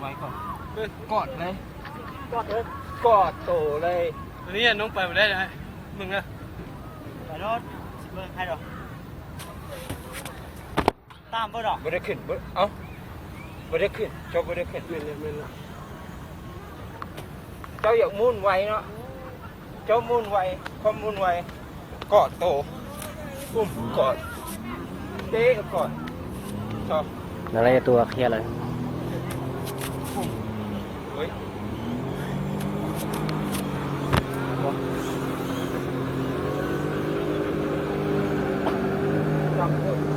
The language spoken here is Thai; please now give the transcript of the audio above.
ไว้ก่อนกอดเลย กอดเลย กอดโตเลย อันนี้น้องไปมาได้ไหมมึงนะ ไปรถเบิ่งให้ดอกตามบ่ดอก บ่ได้ขึ้นบ่เอ้าบ่ได้ขึ้นเจ้าบ่ได้ขึ้นเจ้าอยากมุ่นไวเนาะเจ้ามุ่นไวความมุ่นไวกอดโตอุ้มกอดเตะกอดชอบ อะไรตัวเคลียร์เลย เฮ้ยจับ